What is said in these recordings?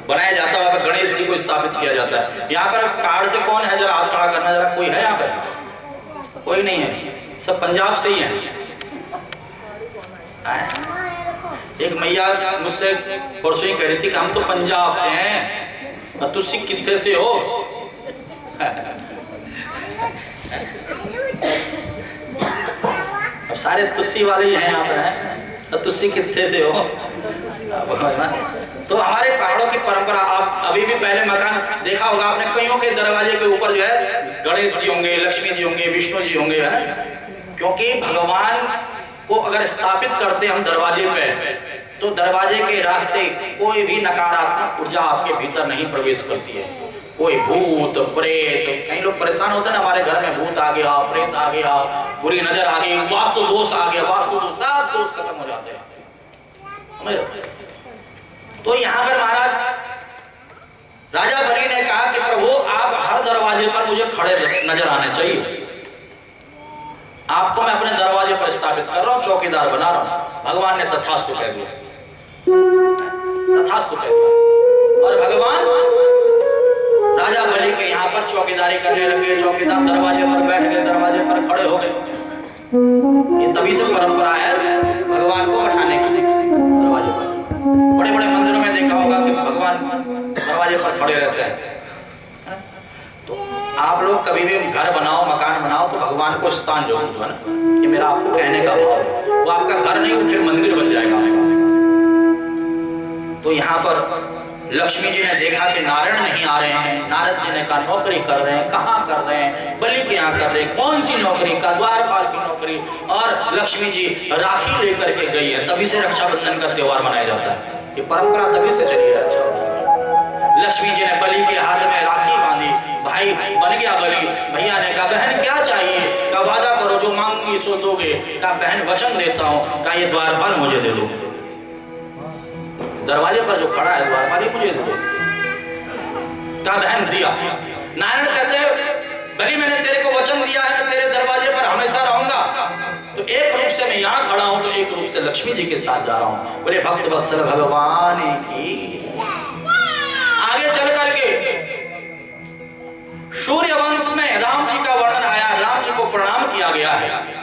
बनाया जाता है, वहाँ पर गणेश जी को स्थापित किया जाता है। यहाँ पर पहाड़ से कौन है, जरा हाथ खड़ा करना, जरा कोई है यहाँ पर? कोई नहीं है, सब पंजाब से ही है। एक मैया मुझसे परसों ही कह रही थी कि हम तो पंजाब से हैं, और तुसी कितने से हो? अब सारे तुस्सी वाले ही हैं यहाँ पर, हैं तो तुस्सी कितने से हो? तो हमारे पहाड़ों की परंपरा, आप अभी भी पहले मकान देखा होगा आपने, कईयों के दरवाजे के ऊपर जो है गणेश जी होंगे, लक्ष्मी जी होंगे, विष्णु जी होंगे, है ना? क्योंकि भगवान को अगर स्थापित करते हम दरवाजे पे, तो दरवाजे के रास्ते कोई भी नकारात्मक ऊर्जा आपके भीतर नहीं प्रवेश करती है। कोई भूत प्रेत, कई लोग परेशान होते हैं ना, हमारे घर में भूत आ गया, प्रेत आ गया, बुरी नजर आ गई, वास्तु दोष आ गया, वास्तु दोष, सब दोष खत्म हो जाते हैं, समझ रहे? तो यहाँ पर महाराज राजा बलि ने कहा कि प्रभु आप हर दरवाजे पर मुझे खड़े नजर आने चाहिए, आपको मैं अपने दरवाजे पर स्थापित कर रहा हूं, चौकीदार बना रहा हूं। भगवान ने तथास्तु कह दिया, तथास्तु कह दिया। और भगवान राजा बलि के यहाँ पर चौकीदारी करने लगे, चौकीदार दरवाजे पर बैठ गए, दरवाजे पर खड़े हो गए। ये तभी से परंपरा है भगवान को बैठाने की दरवाजे पर। बड़े बड़े मंदिरों में देखा होगा कि भगवान दरवाजे पर खड़े रहते हैं। तो आप लोग कभी भी घर बनाओ, मकान बनाओ, तो भगवान को स्थान जरूर दो, है ना? कि मेरा आपको कहने का भाव है, वो आपका घर नहीं, वो फिर मंदिर बन जाएगा। तो यहाँ पर लक्ष्मी जी ने देखा कि नारायण नहीं आ रहे हैं, नारद जी ने कहा नौकरी कर रहे हैं, कहाँ कर रहे हैं? बलि के यहाँ कर रहे हैं। कौन सी नौकरी? का द्वारपाल की नौकरी। और लक्ष्मी जी राखी लेकर के गई है, तभी से रक्षाबंधन का त्योहार मनाया जाता है। ये परंपरा तभी से चली है रक्षाबंधन। लक्ष्मी जी ने बलि के हाथ में राखी बांधी, भाई बन गया बलि। भैया ने कहा बहन क्या चाहिए? का वादा करो, जो मांगूंगी सो दोगे। का बहन वचन देता हूँ, का ये द्वारपाल मुझे दे दो, दरवाजे पर जो खड़ा है द्वारपाल मुझे दे दो। का बहन दिया। नारायण कहते हैं बलि मैंने तेरे को वचन दिया है कि तेरे दरवाजे पर हमेशा रहूंगा, तो एक रूप से मैं यहाँ खड़ा हूं, तो एक रूप से लक्ष्मी जी के साथ जा रहा हूं। बोले भक्त वत्सल भगवान की। आगे चल करके सूर्य वंश में राम जी का वर्णन आया, राम जी को प्रणाम किया गया है।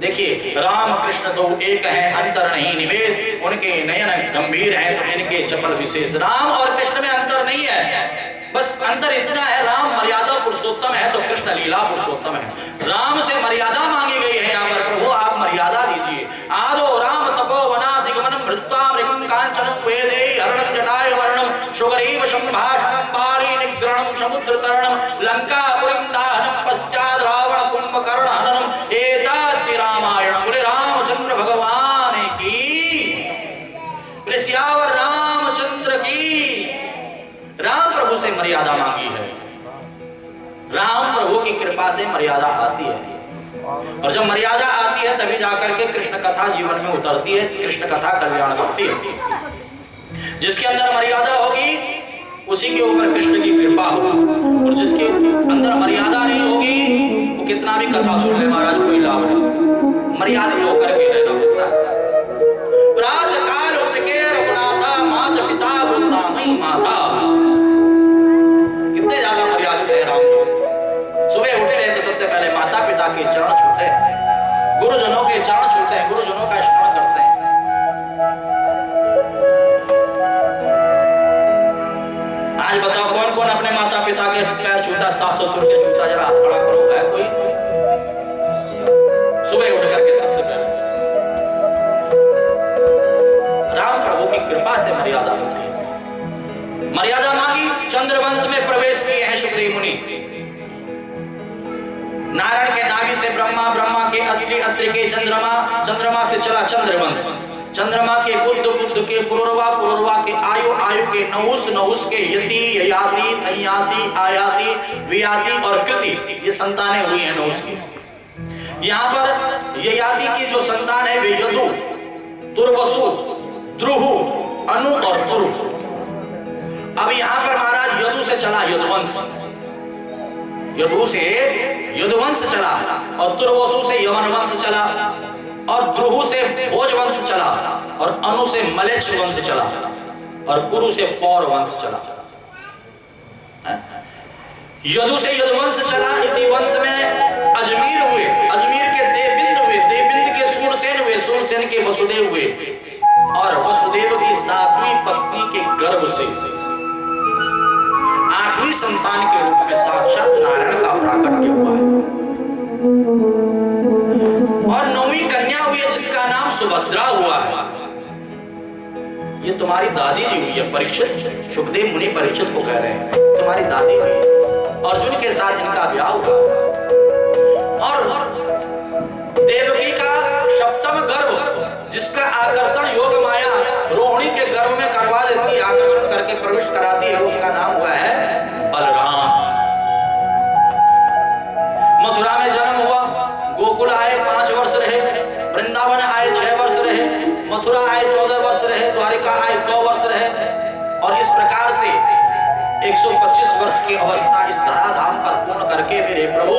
देखिए राम कृष्ण तो एक है, अंतर नहीं निवेश, उनके नयन गंभीर हैं तो इनके चपल विशेष। राम और कृष्ण में अंतर नहीं है, बस अंतर इतना है, राम मर्यादा पुरुषोत्तम है तो कृष्ण लीला पुरुषोत्तम है। राम से मर्यादा मांगी गई है यहाँ पर, प्रभु आप मर्यादा दीजिए। आदो राम तपोवना दिगमनम भृत्वा मृगम कांचनम वेदे हरणम जटाय वर्णम सुग्रीव संभाषणम पारी निग्रहणम समुद्र तरणम लंकापुरीं दाहनम पश्चात् रावण कुंभकर्ण हननम एतद् रामायण। बोले रामचंद्र भगवान की, बोले सियावर रामचंद्र की। राम प्रभु से मर्यादा मांगी है, राम प्रभु की कृपा से मर्यादा आती है, और जब मर्यादा आती है तभी जाकर के कृष्ण कथा जीवन में उतरती है, कृष्ण कथा कल्याण करती है। जिसके अंदर मर्यादा होगी उसी के ऊपर कृष्ण की कृपा होगी, और जिसके अंदर मर्यादा नहीं होगी वो कितना भी कथा सुन ले महाराज कोई लाभ नहीं। मर्यादित होकर के रहना पड़ता है। प्रातः काल उठ के रघुनाथा माता पिता गुरुनामई माता, कितने ज्यादा मर्यादित है राम जी। सुबह उठे हैं तो सबसे पहले माता पिता के चरण छूते हैं, गुरुजनों के चरण छूते हैं, गुरुजनों का स्मरण करते हैं। आज बताओ कौन कौन अपने माता पिता के पैर छूता, 700 के छूता? जरा हाथ खड़ा करो, है कोई? सुबह उठ करके सबसे पहले राम प्रभु की कृपा से मर्यादा मिलती है। मर्यादा मांगी, चंद्रवंश में प्रवेश किए हैं सुग्रीव मुनि। नारायण के नाभि से ब्रह्मा, ब्रह्मा के अत्रि, अत्रि के चंद्रमा, चंद्रमा से चला चंद्रवंश, चंद्रमा के बुध, बुध के पुरुरवा, पुरुरवा के आयु, आयु के नहुस, नहुस के यति, ययाति, संयाति, आयाति, वियाति और कृति, ये संतानें हुई हैं नहुस की। यहाँ पर ययाति की जो संतान है वे यदु, तुर्वसु, द्रुहु, अनु और तुरु। अब यहाँ पर महाराज यदु से चला यदुवंश, यदु से यदुवंश चला, और तुर्वसु से यवन वंश चला, और द्रुहु से भोज वंश चला, और अनु से मलेच्छ वंश चला, और पुरु से पौर वंश चला। यदु से यदुवंश चला। इसी वंश में अजमीर हुए, अजमीर के देवबिंद हुए, देवबिंद के सूरसेन हुए, सूरसेन के वसुदेव हुए, और वसुदेव की 7वीं पत्नी के गर्भ से 8वीं संतान के रूप में साक्षात नारायण का प्राकट्य हुआ है। और 9वीं कन्या हुई है जिसका नाम सुभद्रा हुआ है। ये तुम्हारी दादी जी हुई है। परीक्षित, सुखदेव मुनि परीक्षित को कह रहे हैं तुम्हारी दादी हुई है। अर्जुन के साथ इनका ब्याह हुआ। और देवकी का 7वां गर्भ जिसका आकर्षण योग माया रोहिणी के गर्भ में करवा देती है, आकर्षण करके प्रवेश कराती है, उसका नाम हुआ है बलराम। मथुरा में जन्म हुआ, गोकुल आए 5 वर्ष रहे, वृंदावन आए 6 वर्ष रहे, मथुरा आए 14 वर्ष रहे, द्वारिका आए 100 वर्ष रहे, और इस प्रकार से 125 वर्ष की अवस्था इस धराधाम पर पूर्ण करके मेरे प्रभु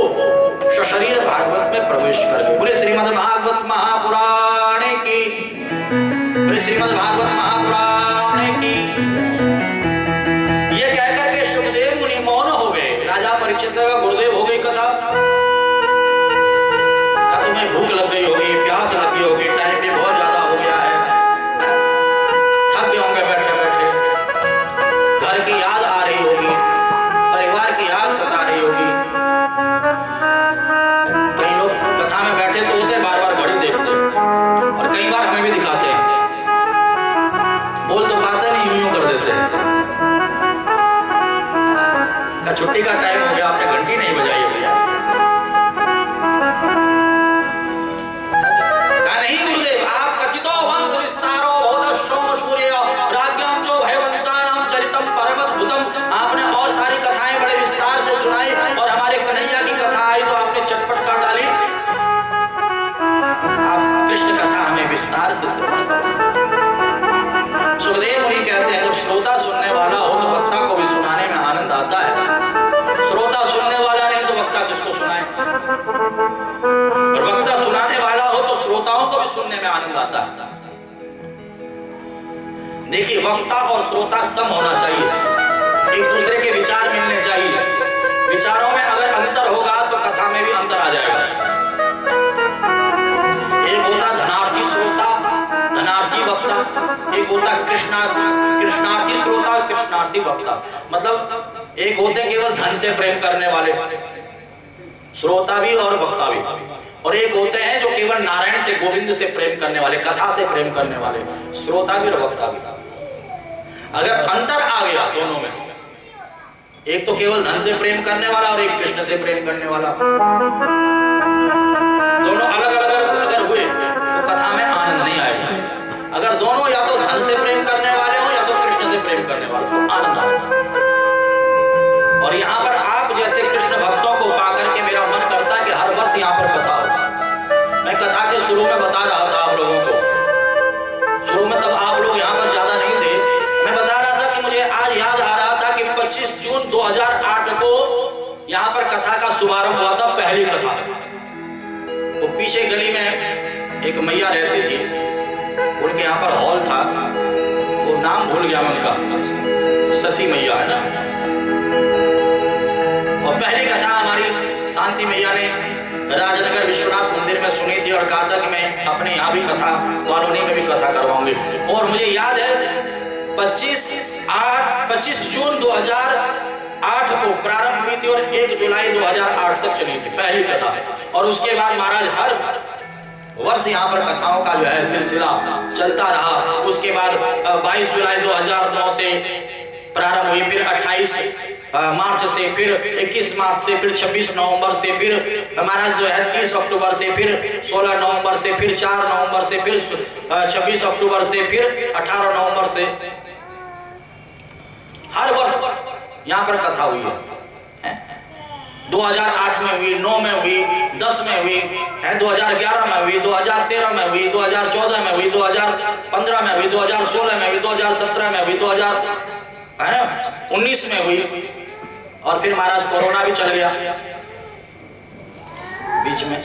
सशरीर भागवत में प्रवेश कर गए। बोले श्रीमद् भागवत महापुराण की, बोले श्रीमद् भागवत महापुराण की। ये कहकर के सुखदेव मुनि मौन हो गए। राजा परीक्षित का गुरुदेव हो गई कथा, क्या तुम्हें भूख लग गई होगी, प्यास लगी होगी, टाइम भी बहुत ज्यादा हो गया है, थक गए होंगे बैठे बैठे, घर की याद आ रही होगी, परिवार की याद सता रही होगी। कई लोग कथा में बैठे तो होते बार बार घड़ी देखते, और कई बार हमें भी दिखाते हैं, बोल तो पाते नहीं, यूं यूं कर देते हैं। क्या छुट्टी का टाइम हो गया, आपने घंटी नहीं बजाई है भैया? नहीं गुरुदेव, आप कथितो वंश विस्तारो बहुत सोम सूर्य राज्ञाम जो भयवंतानाम चरितम परमद्भुतम। आपने और सारी कथाएं बड़े विस्तार से सुनाई, और हमारे कन्हैया की कथा आई तो आपने चटपट कर डाली। आप कृष्ण कथा हमें विस्तार से श्रवण करो। सुखदेव मुनि कहते हैं जब श्रोता सुनने वाला हो तो वक्ता को भी सुनाने में आनंद आता है। श्रोता सुनने वाला नहीं तो वक्ता किसको सुनाए, और वक्ता सुनाने वाला हो तो श्रोताओं को भी सुनने में आनंद आता है। देखिए, वक्ता और श्रोता सम होना चाहिए, एक दूसरे के विचार मिलने चाहिए। विचारों में अगर अंतर होगा तो कथा में भी अंतर आ जाएगा। एक होता धनार्थी श्रोता, धनार्थी वक्ता, एक होता कृष्णार्थी श्रोता और कृष्णार्थी वक्ता। मतलब एक होते केवल धन से प्रेम करने वाले श्रोता भी और वक्ता भी, और एक होते हैं जो केवल नारायण से, गोविंद से प्रेम करने वाले, कथा से प्रेम करने वाले श्रोता भी और वक्ता भी। अगर अंतर आ गया दोनों में, एक तो केवल धन से प्रेम करने वाला और एक कृष्ण से प्रेम करने वाला, दोनों अलग अलग अगर हुए तो कथा में आनंद नहीं आएगा। अगर दोनों या तो धन से प्रेम करने वाले हो या तो कृष्ण से प्रेम करने वाले तो आनंद आएगा। और यहाँ पर आप जैसे कृष्ण भक्तों को पाकर के मेरा मन करता है कि हर वर्ष यहाँ पर बताओ। मैं कथा के शुरू में बता रहा था आप लोगों को, शुरू में तब आप लोग यहाँ पर ज्यादा नहीं थे, मैं बता रहा था कि मुझे आज याद आ रहा था कि 25 जून 2008 को यहाँ पर कथा का शुभारंभ हुआ था, पहली कथा। वो पीछे गली में एक मैया रहती थी, उनके यहाँ पर हॉल था, वो नाम भूल गया मैं उनका, शशि मैया है ना। और पहली कथा हमारी शांति मैया ने राजनगर विश्वनाथ मंदिर में सुनी थी, और कहा था कि मैं अपने यहाँ भी कथा, कॉलोनी में भी कथा करवाऊंगी। और मुझे याद है 25 जून 2008 को प्रारंभ हुई थी और 1 जुलाई 2008 तक चली थी पहली कथा। और उसके बाद महाराज हर वर्ष यहाँ पर कथाओं का जो है सिलसिला चलता रहा। उसके बाद 22 जुलाई 2009 से प्रारंभ हुई, फिर 28 मार्च से, फिर 21 मार्च से, फिर 26 नवंबर से, फिर महाराज जो है 30 अक्टूबर से, फिर 16 नवंबर से, फिर 4 नवंबर से, फिर 26 अक्टूबर से, फिर 18 नवंबर से। हर वर्ष यहाँ पर कथा हुई है। 2008 में हुई, 9 में हुई, 10 में हुई, 2011 में हुई, 2013 में हुई, 2014 में हुई, 2015 में हुई, 2016 में हुई, 2017 में हुई, 2019 में हुई, और फिर महाराज कोरोना भी चल गया बीच में।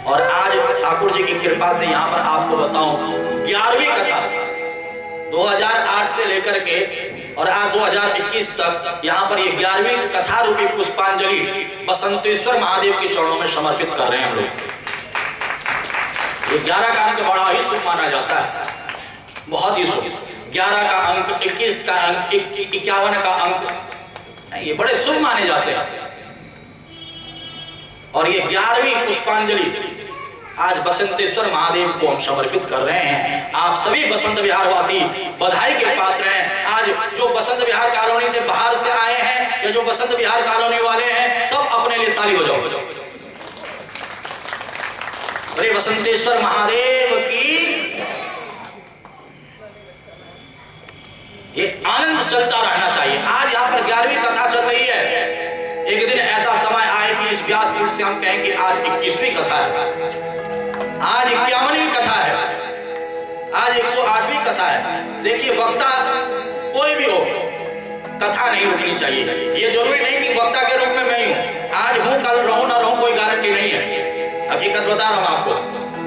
और आज ठाकुर जी की कृपा से यहाँ पर आपको बताऊं 11वीं कथा 2008 से लेकर के और आज 2021 तक यहाँ पर ये 11वीं कथा रूपी पुष्पांजलि बसंतेश्वर महादेव के चरणों में समर्पित कर रहे हैं हम लोग। ये 11 का अंक बड़ा ही शुभ माना जाता है, बहुत ही शुभ। 11 का अंक, 21 का अंक, 51 का अंक, ये बड़े शुभ माने जाते हैं। और ये 11वीं पुष्पांजलि आज बसंतेश्वर महादेव को हम समर्पित कर रहे हैं। आप सभी बसंत विहार वासी बधाई के पात्र हैं। आज जो बसंत विहार कॉलोनी से बाहर से आए हैं या जो बसंत विहार कॉलोनी वाले हैं, सब अपने लिए ताली बजाओ। अरे बसंतेश्वर महादेव की, ये आनंद चलता रहना चाहिए। आज यहाँ पर 11वीं कथा चल रही है। एक दिन ऐसा समय आए कि इस व्यासपीठ से हम कहें कि आज 21वीं कथा है, आज 51वीं कथा है, आज 108वीं कथा है। देखिए वक्ता कोई भी हो, कथा नहीं रुकनी चाहिए। ये जरूरी नहीं कि वक्ता के रूप में मैं ही हूं, आज हूं कल रहूं ना रहूं कोई गारंटी नहीं है। हकीकत बता रहा हूं आपको,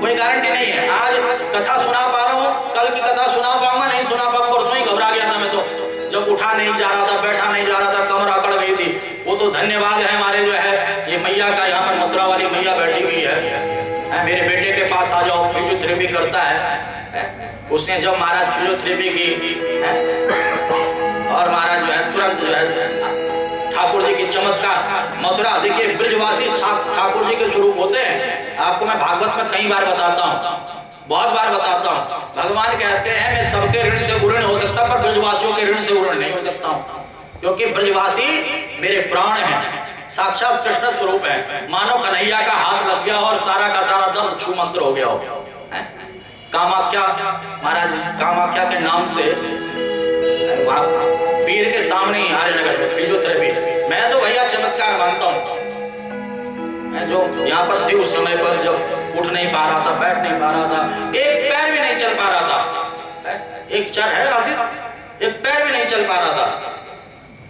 कोई गारंटी नहीं है। आज कथा सुना पा रहा हूं, कल की कथा सुना पाऊंगा नहीं सुना पाऊंगा। परसों ही घबरा गया था मैं तो, जब उठा नहीं जा रहा था, बैठा नहीं जा रहा था, कमर अकड़ गई थी। वो तो धन्यवाद है हमारे जो है ये मैया का, यहाँ पर मथुरा वाली मैया बैठी हुई है। मेरे बेटे के पास आ जाओ, फिजियोथेरेपी करता है। उसने जब महाराज फिजियोथेरेपी की और महाराज जो है तुरंत जो है ठाकुर जी की चमत्कार मथुरा। देखिए ब्रजवासी ठाकुर जी के स्वरूप होते हैं। आपको मैं भागवत में कई बार बताता हूँ, बहुत बार बताता हूँ। भगवान कहते हैं मैं सबके ऋण से ऋण हो सकता पर ब्रजवासियों के ऋण से ऋण नहीं हो सकता हूँ, क्योंकि ब्रजवासी मेरे प्राण हैं, साक्षात कृष्ण स्वरूप है। मानो कन्हैया का हाथ लग गया और सारा का सारा दर्द छू मंत्र हो गया हो। कामाख्या महाराज, कामाख्या के नाम से पीर के सामने ही हरिनगर में फिजियोथेरेपी। मैं तो भैया चमत्कार मानता हूँ। मैं जो यहाँ पर थी उस समय पर, जब उठ नहीं पा रहा था, बैठ नहीं पा रहा था, एक पैर भी नहीं चल पा रहा था, एक चर है आशीष, एक पैर भी नहीं चल पा रहा था।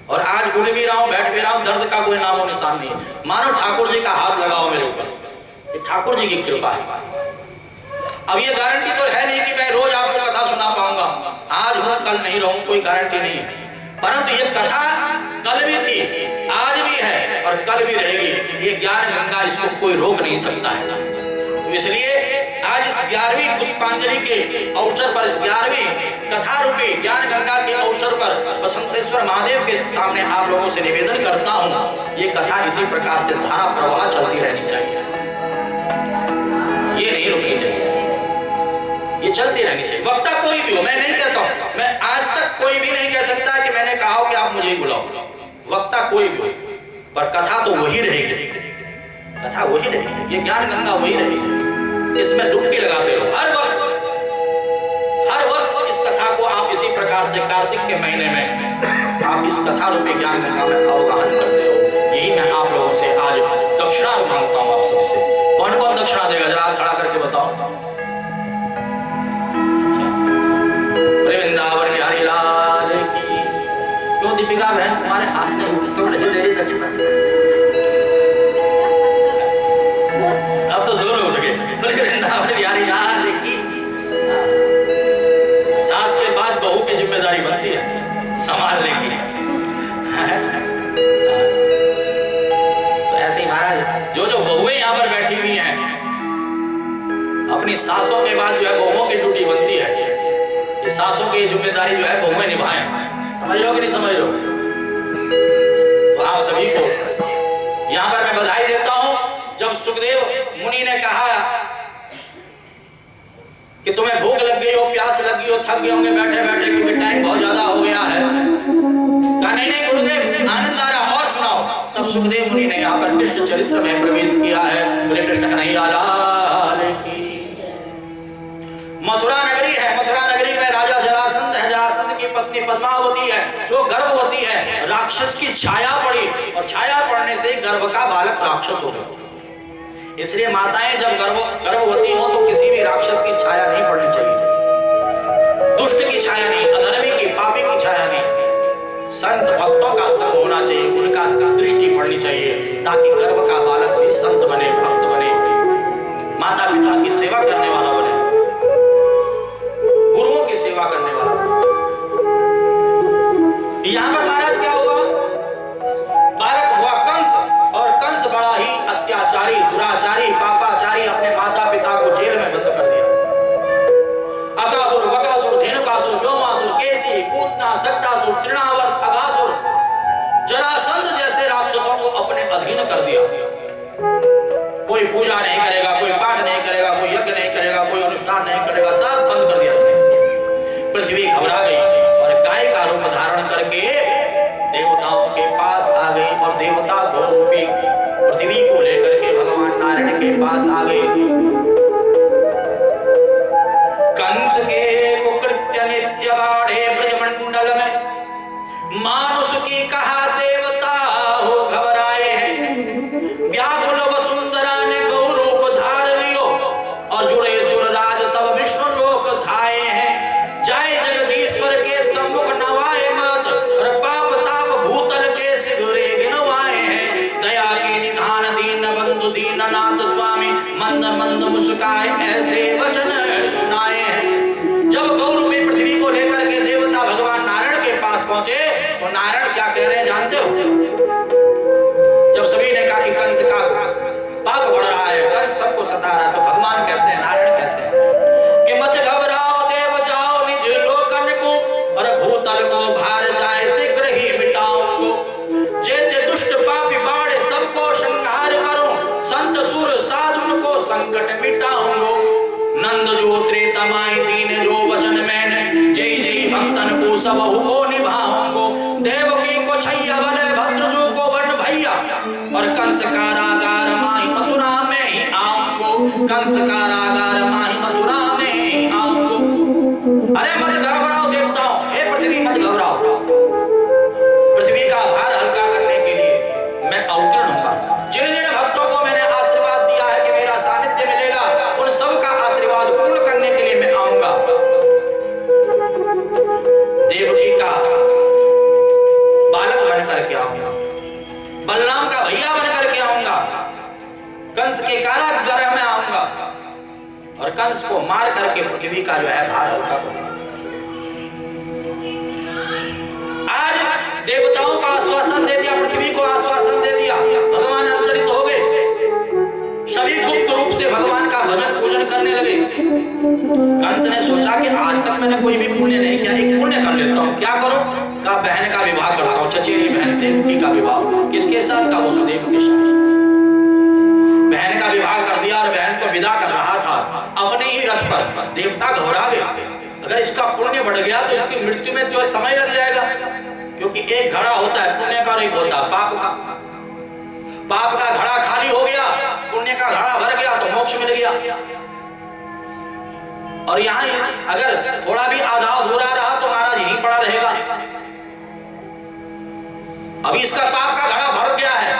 और आज उठ भी रहा हूँ, बैठ भी रहा हूँ, दर्द का कोई नामो निशान नहीं है। मानो ठाकुर जी का हाथ लगाओ मेरे ऊपर, ये ठाकुर जी की कृपा है। अब ये गारंटी तो है नहीं कि मैं रोज आपको कथा सुना पाऊंगा, आज हूं कल नहीं रहूं, कोई गारंटी नहीं है। परंतु ये कथा कल भी थी, आज भी है और कल भी रहेगी। ये ज्ञान गंगा, इसको कोई रोक नहीं सकता है। तो इसलिए आज इस 11वीं पुष्पांजलि के अवसर पर, इस 11वीं कथा रूपी ज्ञान गंगा के अवसर पर बसंतेश्वर महादेव के सामने आप लोगों से निवेदन करता हूं, ये कथा इसी प्रकार से धारा प्रवाह चलती रहनी चाहिए, ये नहीं रुकनी चाहिए, ये चलती रहनी चाहिए। वक्ता कोई भी हो, मैं नहीं कहता हूं, मैं आज तक कोई भी नहीं कह सकता कि मैंने कहा हो कि आप मुझे ही बुलाओ। वक्ता कोई भी हो, पर कथा तो वही रहेगी, कथा वही रहेगी, ये ज्ञान गंगा वही रहेगी। इसमें डुबकी लगाते रहो हर वर्ष इस कथा को आप इसी प्रकार से कार्तिक के महीने में आप इस कथा रूपी ज्ञान गंगा में अवगाहन करते रहो। यही मैं आप लोगों से आज दक्षिणा मांगता हूं आप सबसे। कौन कौन दक्षिणा देगा जरा हाथ खड़ा करके बताओ। वृंदावन बिहारी लाल की। क्यों दीपिका बहन तुम्हारे हाथ नहीं उठे, थोड़ी देरी दक्षिणा। अब तो दोनों उठ गए। वृंदावन बिहारी लाल की। सास के बाद बहू की जिम्मेदारी बनती है संभालने की। तो ऐसे ही महाराज जो बहुएं यहाँ पर बैठी हुई हैं, अपनी सासों के बाद जो है बहुओं की ड्यूटी बनती है। सासों की जिम्मेदारी जो है बहुएं निभाएं। समझ लो कि नहीं समझ लो। तो आप सभी को यहां पर मैं बधाई देता हूं। जब सुखदेव मुनि ने कहा कि तुम्हें भूख लग गई हो, प्यास लगी हो, थक गए होंगे बैठे बैठे क्योंकि टाइम बहुत ज्यादा हो गया है, कहा नहीं नहीं गुरुदेव आनंद आ रहा और सुनाओ। तब सुखदेव मुनि ने यहाँ पर कृष्ण चरित्र में प्रवेश किया है। बोले कृष्ण कन्हैया लाल की। मथुरा नगरी है, मथुरा नगरी में राजा जरासंध है, जरासंध की पत्नी पद्मावती है जो गर्भवती है। राक्षस की छाया पड़ी और छाया पड़ने से गर्भ का बालक राक्षस हो गया। इसलिए माताएं जब गर्भवती हो तो किसी भी राक्षस की छाया नहीं पड़नी चाहिए, दुष्ट की छाया नहीं, अधर्मी की, पापी की छाया नहीं। संत भक्तों का संग होना चाहिए, उनका दृष्टि पड़नी चाहिए ताकि गर्भ का बालक भी संत बने, भक्त बने, माता पिता की सेवा करने वाला बने, गुरुओं की सेवा करने वाला। यहां पर महाराज क्या हुआ, बालक हुआ कंस, और कंस बड़ा ही अत्याचारी, दुराचारी, पापाचारी, अपने माता पिता को जेल में बंद कर दिया। अकासुर, बकासुर, धेनुकासुर, व्योमासुर, केसी, पूतना, सट्टासुर, तृणावर्त, अघासुर, जरासंध जैसे राक्षसों को अपने अधीन कर दिया। कोई पूजा नहीं करेगा, कोई पाठ नहीं करेगा, कोई यज्ञ नहीं करेगा, कोई अनुष्ठान नहीं करेगा, सब बंद कर दिया उसने। पृथ्वी घबरा गई और गाय का रूप धारण करके देवताओं के पास आ गई, और देवता गौरूपी पृथ्वी को लेकर के भगवान नारायण के पास आ गए। कंस के कुकृत्य नित्य बाढ़े ब्रजमंडल में, मानुष की कहा देवता हो घबराए हैं। व्याकुल वसुंधरा ने गौरूप धार लियो, और जुड़े सुरराज सब विष्णु लोक धाये हैं। जय जगदीश्वर के सम्मुख नवाए मत, और पाप ताप भूतल के सिगरे गिनवाए हैं। दया के निधान दीन बंधु दीननाथ स्वामी, मंद मंद मुस्काए ऐसे वचन सुनाए हैं। जब गौरूपी पृथ्वी को लेकर के देवता भगवान नारायण के पास पहुंचे, तो नारायण क्या कह रहे हैं जानते हो? जब सभी ने कहा कि कंस का पाप बढ़ रहा है, कंस सबको सता रहा है, तो भगवान कहते हैं, नारायण कहते हैं कि मत घबराओ देव, जाओ निज लोकन को, और भूतल को भार जाए शीघ्र ही मिटाऊंगो। जे दुष्ट पापी बाड़े सबको संहार करो, संत सुर साधु को संकट मिटाऊंगो। नंद जो त्रेतमाई दीन जो वचन मैंने, जय जय भक्तन को सबहु को निभाऊंगो। देवकी को छैया बने भद्र जो को वर्ण भैया, और कंस कारागार माही मथुरा में ही आऊंगो। कंस कारागार माही मथुरा में ही आऊंगो। अरे मत घबराओ देवताओं, हे पृथ्वी मत घबराओ। पृथ्वी का भार हल्का करने के लिए मैं अवतीर्ण हूँ। जिन जिन भक्तों को मैंने आशीर्वाद दिया है कि मेरा सानिध्य मिलेगा, उन सबका आशीर्वाद पूर्ण करने के लिए मैं आऊंगा। देवकी का बालक बन करके आऊंगा, बलराम का भैया बन करके आऊंगा, कंस के कारागृह में आऊंगा, और कंस को मार करके पृथ्वी का जो है भार हल्का करूंगा। आज देवताओं का आश्वासन दे दिया, पृथ्वी को आश्वासन दे दिया, भगवान अवतरित हो गए। सभी गुप्त रूप से भगवान का भजन पूजन करने लगे। कंस ने सोचा कि आज तक मैंने कोई भी पुण्य नहीं किया, एक पुण्य कर लेता हूँ। क्या करो? का बहन का विवाह करता हूँ, चचेरी बहन देवकी का विवाह। किसके साथ? का वसुदेव के साथ। बहन का विवाह कर दिया, और बहन को विदा कर रहा था अपने ही रथ पर। देवता घबरा गए, अगर इसका पुण्य बढ़ गया तो इसकी मृत्यु में तो समय लग जाएगा, क्योंकि एक घड़ा होता है पुण्य का, नहीं होता पाप का। पाप का घड़ा खाली हो गया, पुण्य का घड़ा भर गया तो मोक्ष मिल गया। और यहाँ अगर थोड़ा भी आधा अधूरा रहा तो महाराज यहीं पड़ा रहेगा। अभी इसका पाप का घड़ा भर गया है,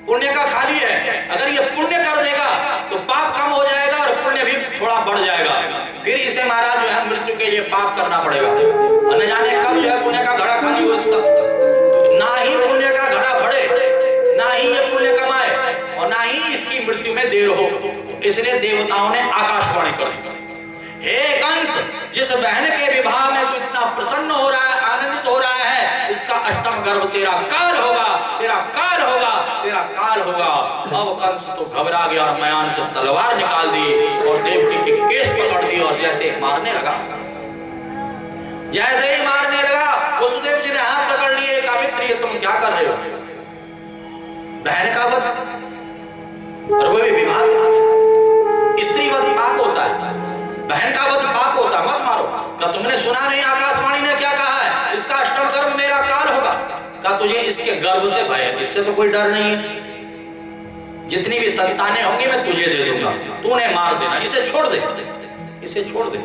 पुण्य का खाली है। अगर ये पुण्य कर देगा तो पाप कम हो जाएगा और पुण्य भी थोड़ा बढ़ जाएगा। फिर इसे महाराज जो है मृत्यु के लिए पाप करना पड़ेगा, और न जाने कब जो है पुण्य का घड़ा खाली हो इसका। तो ना ही पुण्य का घड़ा बढ़े, ना ही ये पुण्य कमाए, और ना ही इसकी मृत्यु में देर हो। इसलिए देवताओं ने आकाशवाणी कर दी, हे कंस, जिस बहन के विवाह में तू इतना प्रसन्न हो रहा है, आनंदित हो रहा है, इसका अष्टम गर्भ तेरा काल होगा, तेरा काल होगा, तेरा काल होगा। अब कंस तो घबरा गया और मयान से तलवार निकाल दी और देवकी के केस पकड़ दी, और जैसे मारने लगा, जैसे ही मारने लगा, वसुदेव जी ने हाथ पकड़ लिए, कहा मित्र ये तुम क्या कर रहे हो? बहन का वध, और वो भी विवाह के समय। स्त्री वध पाप होता है, बहन का वध पाप होता, मत मारो। क्या तुमने सुना नहीं आकाशवाणी ने क्या कहा है? इसका अष्टम गर्भ मेरा काल होगा। क्या तुझे इसके गर्भ से भय है? इससे तो कोई डर नहीं है। जितनी भी संतानें होंगी मैं तुझे दे दूंगा, तूने मार देना, इसे छोड़ दे, इसे छोड़ दे।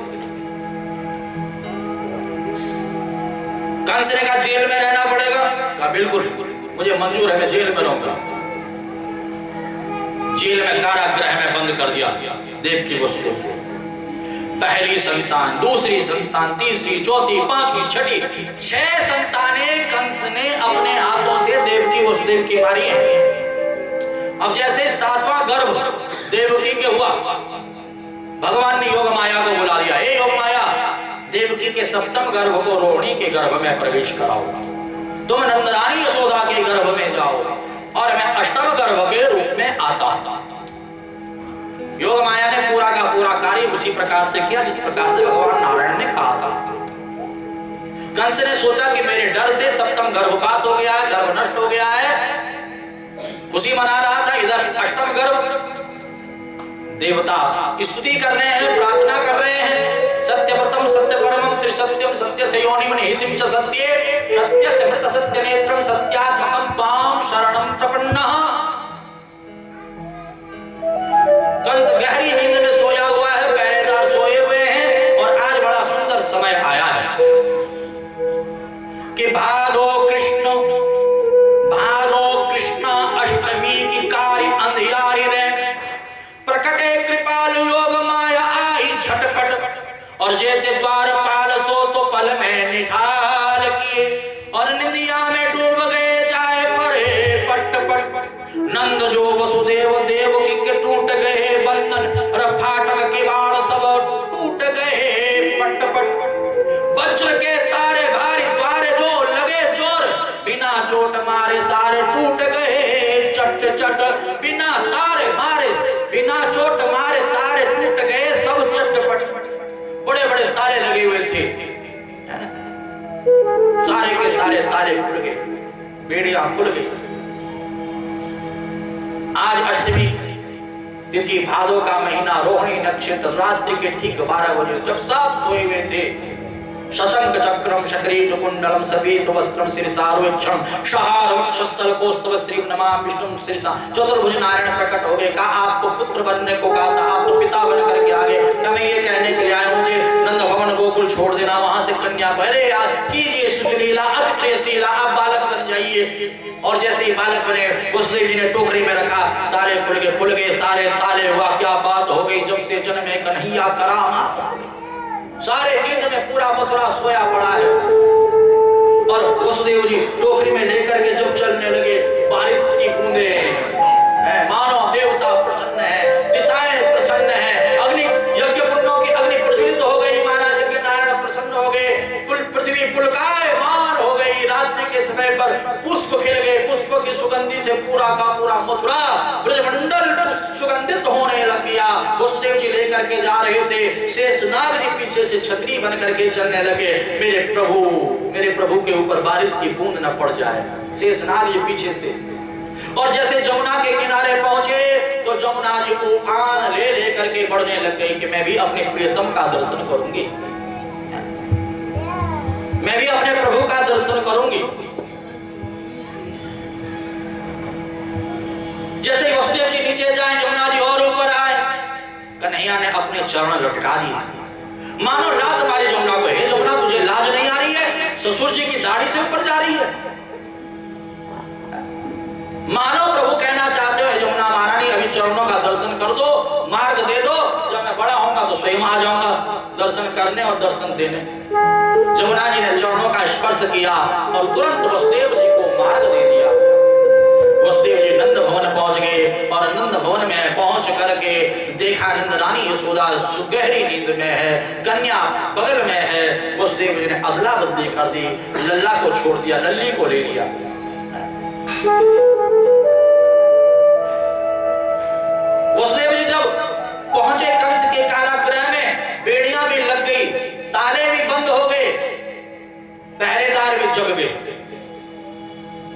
कंस ने कहा जेल में रहना पड़ेगा। कहा बिल्कुल मुझे मंजूर है, मैं जेल में रहूंगा। जेल में कारागृह में बंद कर दिया देवकी वसुदेव को। पहली संतान, दूसरी संतान, तीसरी, चौथी, पांचवी, छठी, 6 संतानें कंस ने अपने हाथों से देवकी वसुदेव की मारी है। अब जैसे 7वां गर्भ देवकी के हुआ, भगवान ने योग माया को बुला लिया। हे योग माया, देवकी के सप्तम गर्भ को रोहिणी के गर्भ में प्रवेश कराओ, तुम नंदरानी यशोदा के गर्भ में जाओ और मैं अष्टम गर्भ के रूप में आता हूं। योग माया ने पूरा का पूरा कार्य उसी प्रकार से किया जिस प्रकार से भगवान नारायण ने कहा था। कंस ने सोचा कि मेरे डर से सप्तम गर्भपात हो गया है, गर्भ नष्ट हो गया है, खुशी मना रहा था। इधर अष्टम गर्भ, देवता स्तुति कर रहे हैं, प्रार्थना कर रहे हैं, सत्यव्रतम सत्य परमम त्रिसत्यम सत्य सयोनिम निहितिम च सत्ये सत्य समृत सत्य नेत्रम सत्यात्मकम त्वाम शरणम प्रपन्नः। कंस गहरी नींद में सोया हुआ है, पहरेदार सोए हुए हैं और आज बड़ा सुंदर समय आया है कि भादो कृष्ण अष्टमी की कारी अंधियारी रे प्रकटे कृपालु योग माया आई झटपट और जेते द्वार पाल सो तो पल में निठाल किए और निंदिया में डूब गए जाए पड़े पट पट। नंद जो वसुदेव देव के टूट गए बंधन और फाटक के बाण सब टूट गए पट पट। वज्र के तारे भारी द्वारे जो लगे जोर बिना चोट मारे सारे टूट गए चट चट। बिना तारे मारे बिना चोट मारे तारे टूट गए सब चटपट। बड़े बड़े तारे लगे हुए थे, सारे के सारे तारे खुल गए, बेड़ियां खुल गई। आज अष्टमी तिथि, भादो का महीना, रोहिणी नक्षत्र, रात्रि के ठीक 12 बजे जब सब सोए हुए थे, शशंक चक्रम शक्रीट कुंडलम सफेद वस्त्रम शिरसारोक्षण शहार वक्षस्थल कौस्तव स्त्री नमाम विष्णु शिरसा। चतुर्भुज नारायण प्रकट हो गए, कहा आपको पुत्र बनने को कहा था, आप तो पिता बन करके आ गए, क्या मैं ये कहने के लिए आया हूं मुझे नंद भवन गोकुल छोड़ देना, वहां से कन्या को अरे यार कीजिए सुशीला अति प्रेयशीला, आप बालक बन जाइए। और जैसे ही बालक बने वसुदेव जी ने टोकरी में रखा, ताले खुल गए सारे ताले। हुआ क्या बात हो गई, जब से जन्मे कन्हैया करामात आ गई। सारे नींद में पूरा मथुरा सोया पड़ा है और वसुदेव जी टोकरी में लेकर के जब चलने लगे, बारिश की बूंदें, मानो देवता प्रसन्न है, दिशाएं प्रसन्न है, अग्नि यज्ञ कुंडों की अग्नि प्रज्वलित हो गई, महाराज के नारायण प्रसन्न हो गए, पृथ्वी पुलकायमान हो गई। रात्रि के समय पर पुष्प खिल गए, पुष्प की सुगंधि से पूरा का पूरा मथुरा ब्रजमंडल सुगंधित होने लग गया। वसुदेव जी लेकर के जा रहे थे, शेषनाग जी पीछे से छतरी बन करके चलने लगे, मेरे प्रभु के ऊपर बारिश की बूंद न पड़ जाए। शेषनाग जी पीछे से, और जैसे जमुना के किनारे पहुंचे तो जमुना जी उफान ले करके बढ़ने लग गई कि मैं भी अपने प्रियतम का दर्शन करूंगी, मैं भी अपने प्रभु का दर्शन करूंगी। जैसे वसुदेव जी नीचे जाए, जमुना जी और ऊपर आए, कन्हैया ने अपने चरण लटका दिए, मानो लात मारी जमुना को, हे जमुना तुझे लाज नहीं आ रही है, ससुर जी की दाढ़ी से ऊपर जा रही है। मानो प्रभु कहना चाहते हो, जमुना महारानी अभी चरणों का दर्शन कर दो, मार्ग दे दो, जब मैं बड़ा होऊंगा तो स्वयं आ जाऊंगा दर्शन करने और दर्शन देने। जमुना जी ने चरणों का स्पर्श किया और तुरंत वसुदेव जी को मार्ग दे दिया। वसुदेव जी नंद भवन पहुंच गए और नंद भवन में पहुंच करके देखा नंद रानी यशोदा सुगहरी नींद में है, कन्या बगल में है। वसुदेव जी ने अदला बदली कर दी, लल्ला को छोड़ दिया, लल्ली को ले लिया। वसुदेव जी जब पहुंचे कंस के कारागृह में, बेड़ियां भी लग गई, ताले भी बंद हो गए, पहरेदार भी जग गए,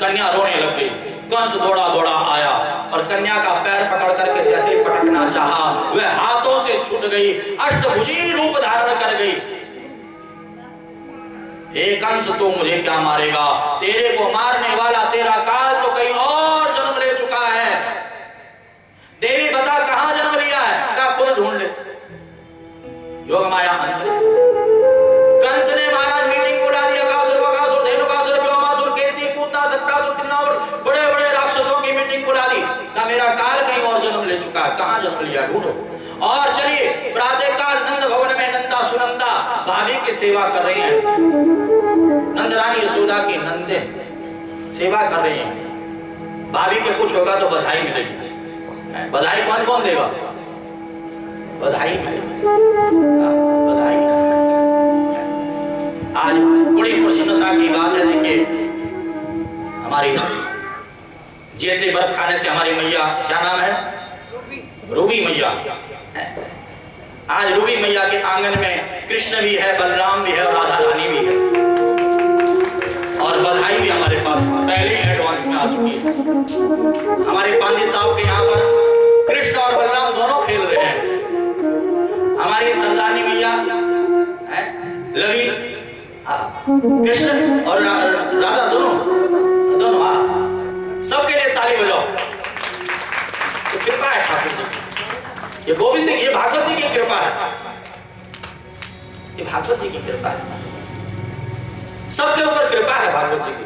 कन्या रोने लग गई। कंस दौड़ा दौड़ा आया और कन्या का पैर पकड़ करके जैसे ही पटकना चाहा, वह हाथों से छूट गई, अष्टभुजी रूप धारण कर गई। हे कंस तू मुझे क्या मारेगा, तेरे को मारने वाला तेरा काल तो कहीं और जन्म ले चुका है। देवी बता कहां जन्म लिया है, क्या खुद ढूंढ ले। योग माया कंस ने महाराज मीटिंग बुला दी, कासुर बकासुर धेनुकासुर व्योमासुर केसी पूतना सत्तासुर तिन्नासुर, बड़े बड़े राक्षसों की मीटिंग बुला दी। का मेरा काल कहीं और जन्म ले चुका है, कहां जन्म लिया ढूंढो। और चलिए प्रातः काल नंद भवन में नंदा सुनंदा भाभी की सेवा कर रही हैं, नंद रानी यशोदा की नंदे सेवा कर रही हैं। भाभी के कुछ होगा तो बधाई मिलेगी। बधाई कौन कौन देगा, बधाई मिलेगी, बधाई। कृपा की बात है। देखिए हमारी जेतली बर्फ खाने से हमारी मैया, क्या नाम है, रूबी मैया। आज रूबी मैया के आंगन में कृष्ण भी है, बलराम भी है और राधा रानी भी है। और बधाई भी हमारे पास पहले ही एडवांस में आ चुकी है। हमारे पांडे साहब के यहाँ पर कृष्ण और बलराम दोनों खेल रहे हैं। हमारी सरदारनी मैया लवी कृष्ण और राधा दोनों सबके लिए ताली बजाओ। तो कृपा है ठाकुर जी, ये गोविंद, ये भागवत जी की कृपा है, ये भागवत जी की कृपा है, सबके ऊपर कृपा है भागवत जी की।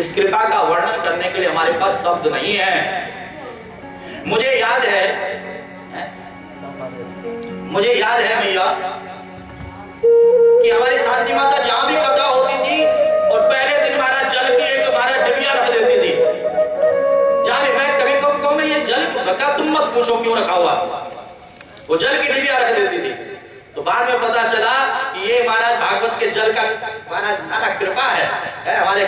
इस कृपा का वर्णन करने के लिए हमारे पास शब्द नहीं है। मुझे याद है मैया कि हमारी शांति माता जहां भी कथा होती थी और पहले दिन हमारा जल की एक हमारा डिबिया रख देती थी। जहां भी मैं कभी कभी मैं ये जल रखा, तुम मत पूछो क्यों रखा हुआ, वो जल की डिबिया रख देती थी। तो बाद में पता चला कि ये महाराज भागवत के जल का महाराज सारा कृपा है हमारे